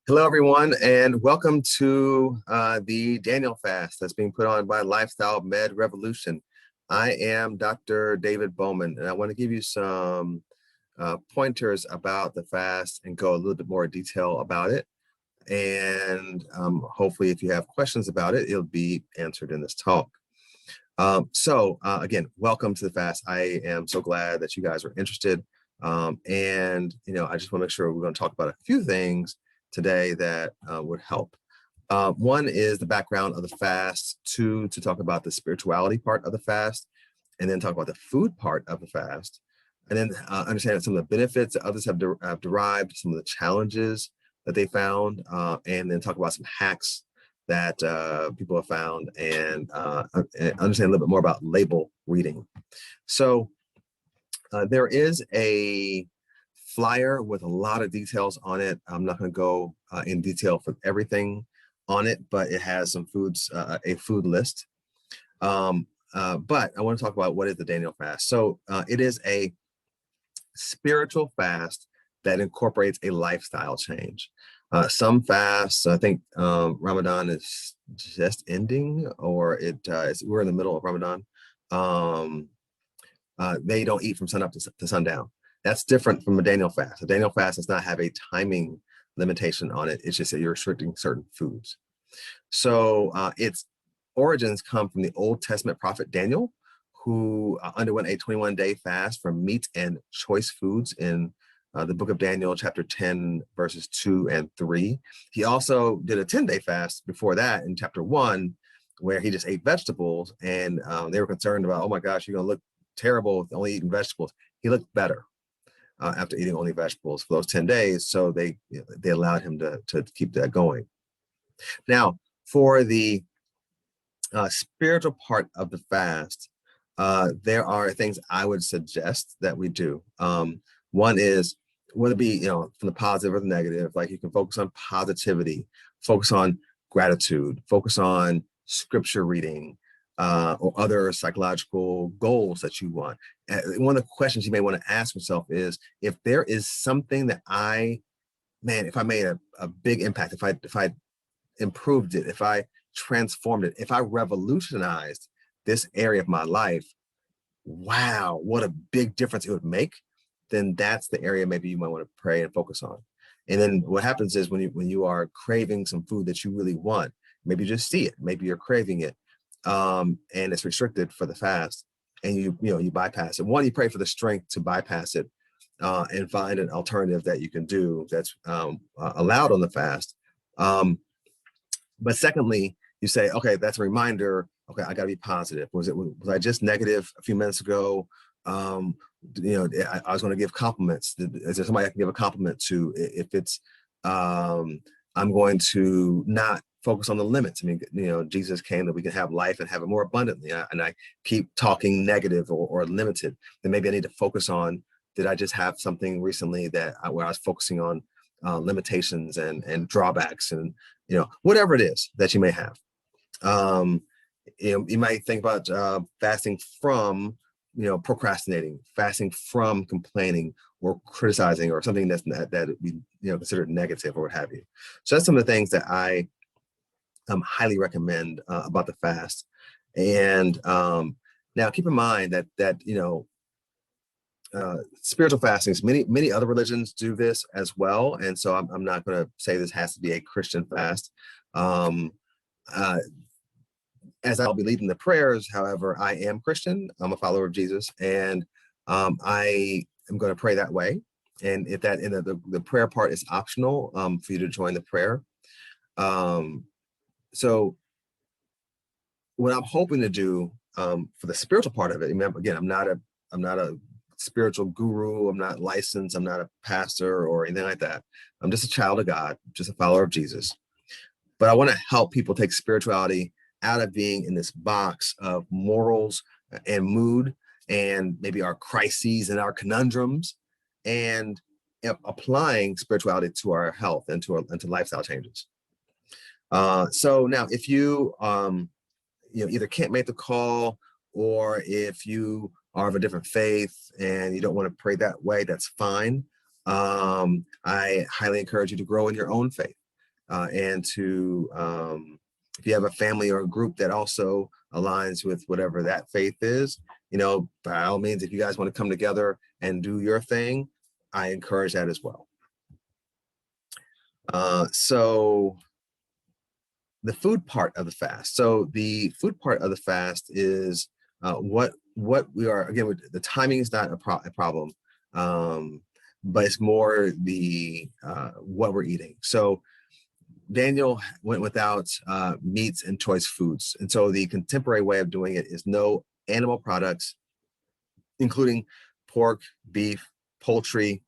Hello, everyone, and welcome to the Daniel Fast that's being put on by Lifestyle Med Revolution. I am Dr. David Bowman, and I want to give you some pointers about the fast and go a little bit more detail about it. And hopefully, if you have questions about it, it'll be answered in this talk. Again, welcome to the fast. I am so glad that you guys are interested. I just want to make sure we're going to talk about a few things today that would help. One is the background of the fast, two, to talk about the spirituality part of the fast, and then talk about the food part of the fast, and then understand some of the benefits that others have derived, some of the challenges that they found, and then talk about some hacks that people have found, and understand a little bit more about label reading. So there is a flyer with a lot of details on it. I'm not going to go in detail for everything on it, but it has some foods, a food list. But I want to talk about what is the Daniel fast. So it is a spiritual fast that incorporates a lifestyle change. Some fasts, I think Ramadan is just ending, or we're in the middle of Ramadan. They don't eat from sunup to sundown. That's different from a Daniel fast. A Daniel fast does not have a timing limitation on it. It's just that you're restricting certain foods. So its origins come from the Old Testament prophet Daniel, who underwent a 21-day fast from meat and choice foods in the book of Daniel, chapter 10, verses 2 and 3. He also did a 10-day fast before that in chapter 1, where he just ate vegetables, and they were concerned about, oh my gosh, you're going to look terrible with only eating vegetables. He looked better after eating only vegetables for those 10 days. So they allowed him to keep that going. Now, for the spiritual part of the fast, there are things I would suggest that we do. One is, whether it be, from the positive or the negative, like you can focus on positivity, focus on gratitude, focus on scripture reading, or other psychological goals that you want. One of the questions you may want to ask yourself is, if there is something that if I made a big impact, if I improved it, if I transformed it, if I revolutionized this area of my life, wow, what a big difference it would make, then that's the area maybe you might want to pray and focus on. And then what happens is when you are craving some food that you really want, maybe you just see it, maybe you're craving it, and it's restricted for the fast, and you bypass it. One, you pray for the strength to bypass it, and find an alternative that you can do that's allowed on the fast. But secondly, you say, okay, that's a reminder. Okay, I got to be positive. Was I just negative a few minutes ago? I was going to give compliments. Is there somebody I can give a compliment to? If it's, I'm going to not focus on the limits. I mean, Jesus came that we can have life and have it more abundantly. And I keep talking negative or limited. Then maybe I need to focus on, did I just have something recently where I was focusing on limitations and drawbacks and, whatever it is that you may have. You might think about fasting from, procrastinating, fasting from complaining or criticizing or something that we considered negative or what have you. So that's some of the things that I highly recommend about the fast. And now keep in mind that spiritual fastings, many other religions do this as well, and so I'm not going to say this has to be a Christian fast. As I'll be leading the prayers, however, I am Christian. I'm a follower of Jesus, and I am going to pray that way. And if that the prayer part is optional for you to join the prayer. So what I'm hoping to do for the spiritual part of it, remember, again, I'm not a spiritual guru. I'm not licensed. I'm not a pastor or anything like that. I'm just a child of God, just a follower of Jesus. But I want to help people take spirituality out of being in this box of morals and mood and maybe our crises and our conundrums, and applying spirituality to our health and to lifestyle changes. So now, if you either can't make the call, or if you are of a different faith and you don't want to pray that way, that's fine. I highly encourage you to grow in your own faith, and to, if you have a family or a group that also aligns with whatever that faith is, by all means, if you guys want to come together and do your thing, I encourage that as well. So the food part of the fast. So the food part of the fast is what we are, again, the timing is not a problem, but it's more the what we're eating. So Daniel went without meats and choice foods. And so the contemporary way of doing it is no animal products, including pork, beef, poultry,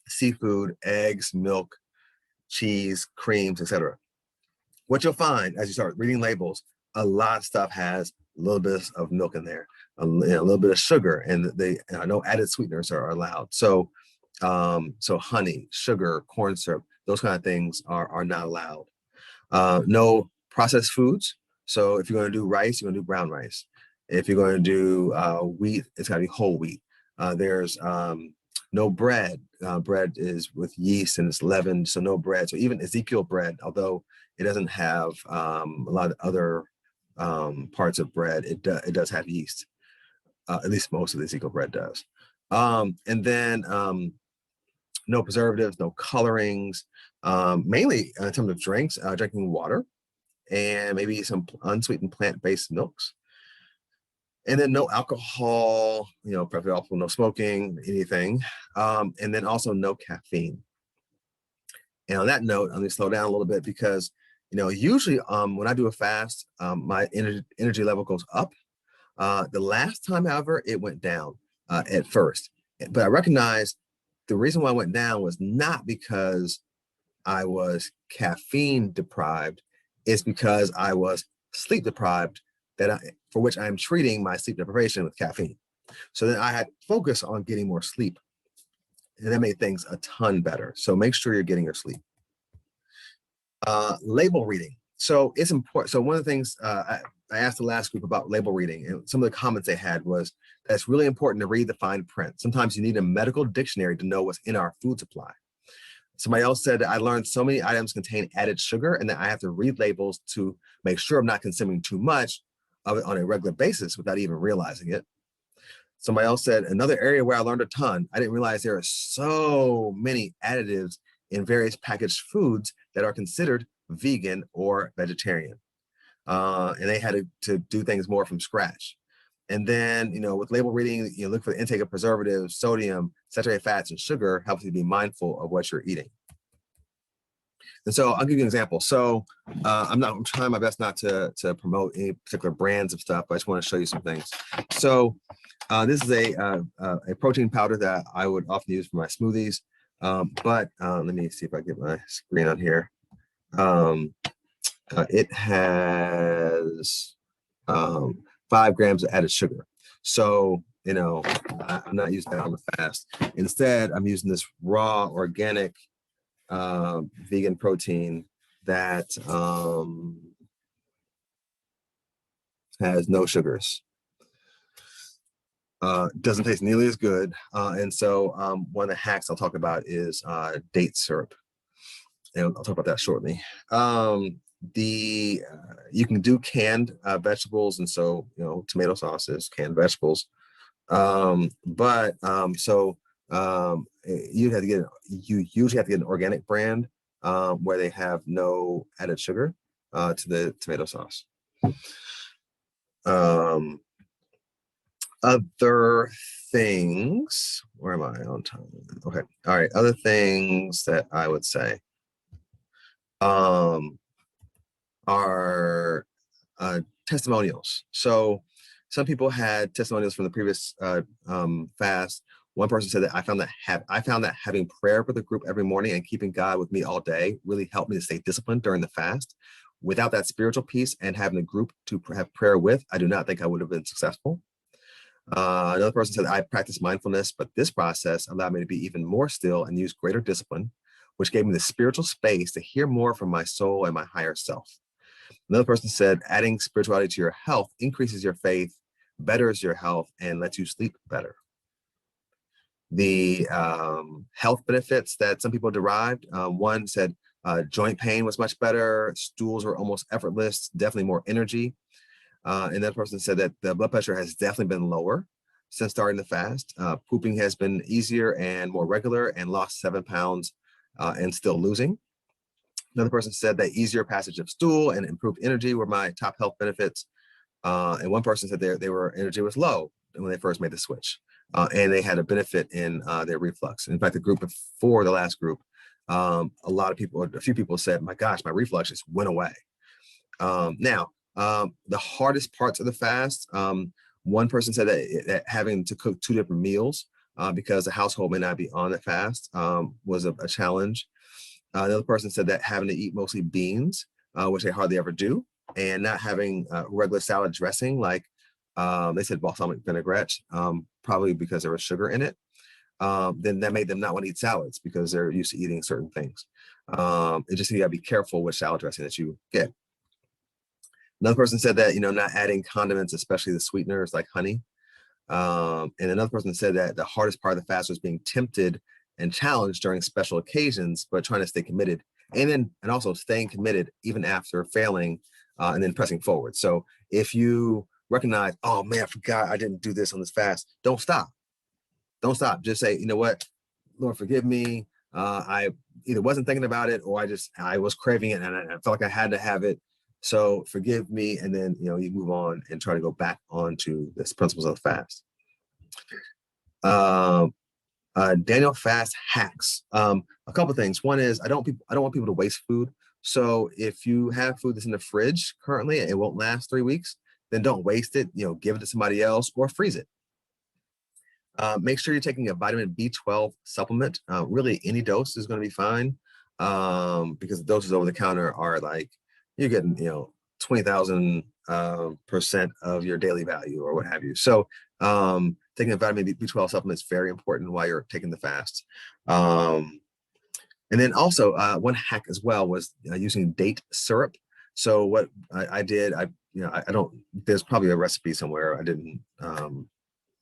seafood, eggs, milk, cheese, creams, etc. What you'll find as you start reading labels, a lot of stuff has a little bit of milk in there, a little bit of sugar, and no added sweeteners are allowed. So honey, sugar, corn syrup, those kind of things are not allowed. No processed foods. So if you're going to do rice, you're going to do brown rice. If you're going to do wheat, it's got to be whole wheat. There's no bread. Bread is with yeast and it's leavened, so no bread. So even Ezekiel bread, although it doesn't have a lot of other parts of bread, it does have yeast. At least most of the Ezekiel bread does. And then no preservatives, no colorings, mainly in terms of drinks, drinking water, and maybe some unsweetened plant-based milks. And then no alcohol, preferably also no smoking, anything. And then also no caffeine. And on that note, I'm gonna slow down a little bit because, usually when I do a fast, my energy level goes up. The last time, however, it went down at first. But I recognized the reason why I went down was not because I was caffeine deprived, it's because I was sleep deprived, for which I'm treating my sleep deprivation with caffeine. So then I had to focus on getting more sleep. And that made things a ton better. So make sure you're getting your sleep. Label reading. So it's important. So one of the things I asked the last group about label reading, and some of the comments they had was that it's really important to read the fine print. Sometimes you need a medical dictionary to know what's in our food supply. Somebody else said, I learned so many items contain added sugar and that I have to read labels to make sure I'm not consuming too much of it on a regular basis without even realizing it. Somebody else said, another area where I learned a ton, I didn't realize there are so many additives in various packaged foods that are considered vegan or vegetarian. And they had to do things more from scratch. And then, with label reading, look for the intake of preservatives, sodium, saturated fats, and sugar helps you be mindful of what you're eating. And so I'll give you an example. So I'm trying my best not to promote any particular brands of stuff, but I just want to show you some things. So this is a protein powder that I would often use for my smoothies. But let me see if I get my screen on here. It has 5 grams of added sugar. So, I'm not using that on the fast. Instead, I'm using this raw organic vegan protein that has no sugars. Doesn't taste nearly as good. And so one of the hacks I'll talk about is date syrup. And I'll talk about that shortly. You can do canned vegetables, and so tomato sauces, canned vegetables. You usually have to get an organic brand where they have no added sugar to the tomato sauce. Other things, where am I on time? Okay, all right. Other things that I would say are testimonials. So some people had testimonials from the previous fast. One person said that I found that having prayer with a group every morning and keeping God with me all day really helped me to stay disciplined during the fast. Without that spiritual piece and having a group to have prayer with, I do not think I would have been successful. Another person said I practiced mindfulness, but this process allowed me to be even more still and use greater discipline, which gave me the spiritual space to hear more from my soul and my higher self. Another person said adding spirituality to your health increases your faith, betters your health, and lets you sleep better. The health benefits that some people derived. One said joint pain was much better, stools were almost effortless, definitely more energy. And that person said that the blood pressure has definitely been lower since starting the fast. Pooping has been easier and more regular, and lost 7 pounds and still losing. Another person said that easier passage of stool and improved energy were my top health benefits. And one person said their energy was low when they first made the switch. And they had a benefit in their reflux. In fact, the group before the last group, a few people said, my gosh, my reflux just went away. Now, the hardest parts of the fast, one person said that having to cook 2 different meals because the household may not be on the fast was a challenge. Another person said that having to eat mostly beans, which they hardly ever do, and not having regular salad dressing, like they said balsamic vinaigrette, probably because there was sugar in it, then that made them not want to eat salads because they're used to eating certain things. It just, you gotta be careful with salad dressing that you get. Another person said that, not adding condiments, especially the sweeteners like honey. And another person said that the hardest part of the fast was being tempted and challenged during special occasions, but trying to stay committed, and also staying committed even after failing, and then pressing forward. So if you recognize, oh man, I forgot I didn't do this on this fast, don't stop. Don't stop. Just say, you know what, Lord, forgive me. I either wasn't thinking about it, or I was craving it and I felt like I had to have it. So forgive me. And then, you move on and try to go back onto this principles of the fast. Daniel fast hacks. A couple of things. One is I don't want people to waste food. So if you have food that's in the fridge currently and it won't last 3 weeks, then don't waste it. Give it to somebody else or freeze it. Make sure you're taking a vitamin B12 supplement. Really, any dose is going to be fine, because the doses over the counter are like you're getting 20,000% of your daily value or what have you. So taking a vitamin B12 supplement is very important while you're taking the fast. And then also one hack as well was using date syrup. So what I did, I don't. There's probably a recipe somewhere. I didn't. I'm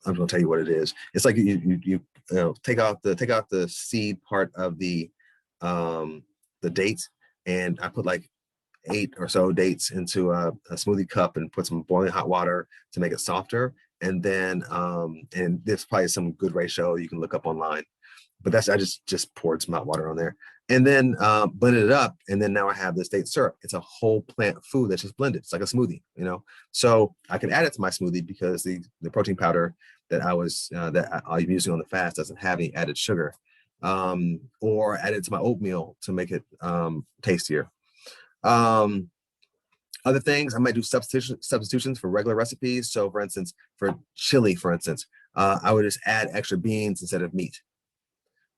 going to tell you what it is. It's like you take out the seed part of the dates, and I put like 8 or so dates into a smoothie cup and put some boiling hot water to make it softer. And then and there's probably some good ratio you can look up online. But I just poured some hot water on there and then blended it up. And then now I have this date syrup. It's a whole plant food that's just blended. It's like a smoothie, So I can add it to my smoothie because the protein powder that I'm using on the fast doesn't have any added sugar, or add it to my oatmeal to make it tastier. Other things, I might do substitutions for regular recipes. So for instance, for chili, I would just add extra beans instead of meat.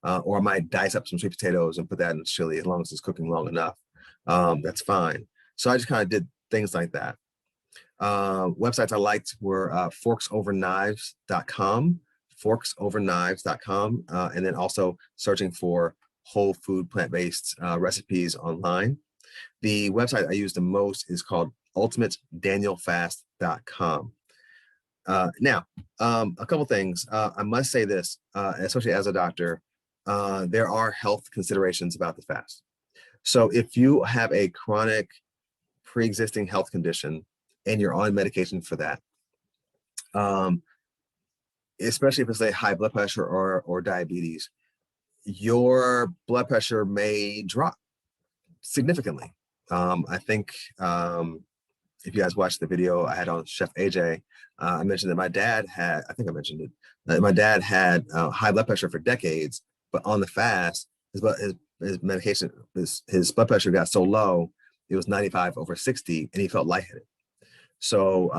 Or I might dice up some sweet potatoes and put that in the chili as long as it's cooking long enough. That's fine. So I just kind of did things like that. Websites I liked were forksoverknives.com, and then also searching for whole food plant-based recipes online. The website I use the most is called ultimatedanielfast.com. Now, a couple things. I must say this, especially as a doctor, there are health considerations about the fast. So if you have a chronic pre-existing health condition and you're on medication for that, especially if it's a high blood pressure or diabetes, your blood pressure may drop significantly. I think if you guys watched the video I had on Chef AJ, I mentioned that my dad had, I think I mentioned it, that my dad had high blood pressure for decades, but on the fast, his medication, his blood pressure got so low, it was 95/60, and he felt lightheaded. So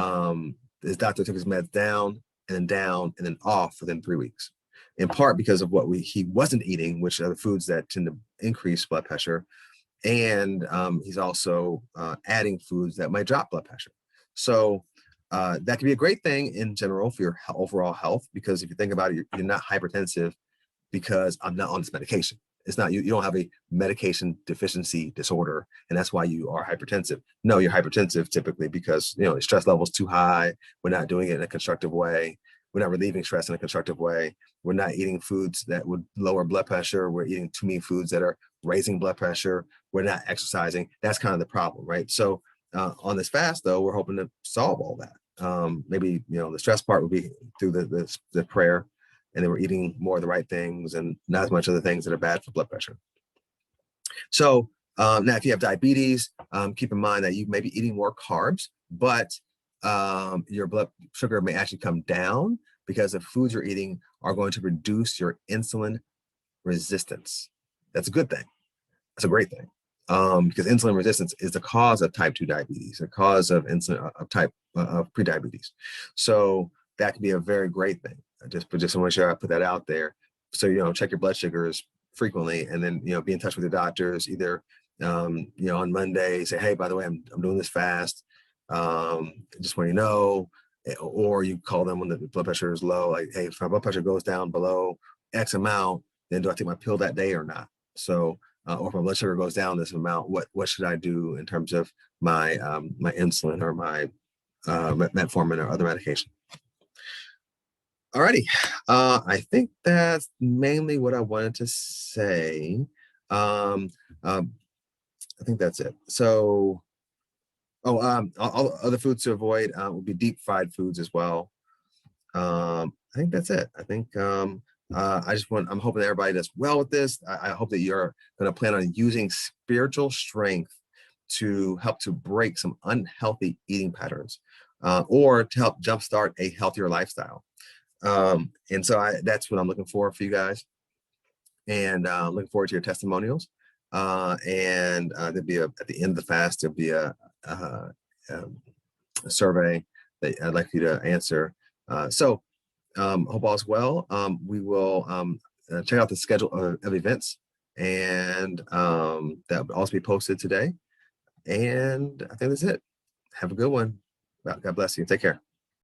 his doctor took his meds down and then off within 3 weeks, in part because of what he wasn't eating, which are the foods that tend to increase blood pressure. And he's also adding foods that might drop blood pressure. So that can be a great thing in general for your overall health, because if you think about it, you're not hypertensive because I'm not on this medication. It's not, you don't have a medication deficiency disorder, and that's why you are hypertensive. No, you're hypertensive typically because, the stress level is too high. We're not doing it in a constructive way. we're not relieving stress in a constructive way. We're not eating foods that would lower blood pressure. We're eating too many foods that are raising blood pressure. We're not exercising. That's kind of the problem, right? So on this fast, though, we're hoping to solve all that. Maybe, the stress part would be through the prayer, and then we're eating more of the right things and not as much of the things that are bad for blood pressure. So now, if you have diabetes, keep in mind that you may be eating more carbs, but your blood sugar may actually come down because the foods you're eating are going to reduce your insulin resistance. That's a good thing. That's a great thing. Because insulin resistance is the cause of type 2 diabetes, the cause of insulin of prediabetes. So that can be a very great thing. I just want to make sure I put that out there. So, check your blood sugars frequently, and then, be in touch with your doctors either, on Monday, say, hey, by the way, I'm doing this fast. Just want you to know, or you call them when the blood pressure is low, like, hey, if my blood pressure goes down below X amount, then do I take my pill that day or not? So, or if my blood sugar goes down this amount, what should I do in terms of my my insulin or my metformin or other medication? Alrighty, I think that's mainly what I wanted to say. I think that's it. So, all other foods to avoid would be deep fried foods as well. I think that's it. I think I'm hoping that everybody does well with this. I hope that you're going to plan on using spiritual strength to help to break some unhealthy eating patterns, or to help jumpstart a healthier lifestyle. And so that's what I'm looking for you guys, and looking forward to your testimonials. And there'll be at the end of the fast, there'll be a survey that I'd like you to answer. So hope all's well. We will check out the schedule of events, and that will also be posted today. And I think that's it. Have a good one. God bless you. Take care.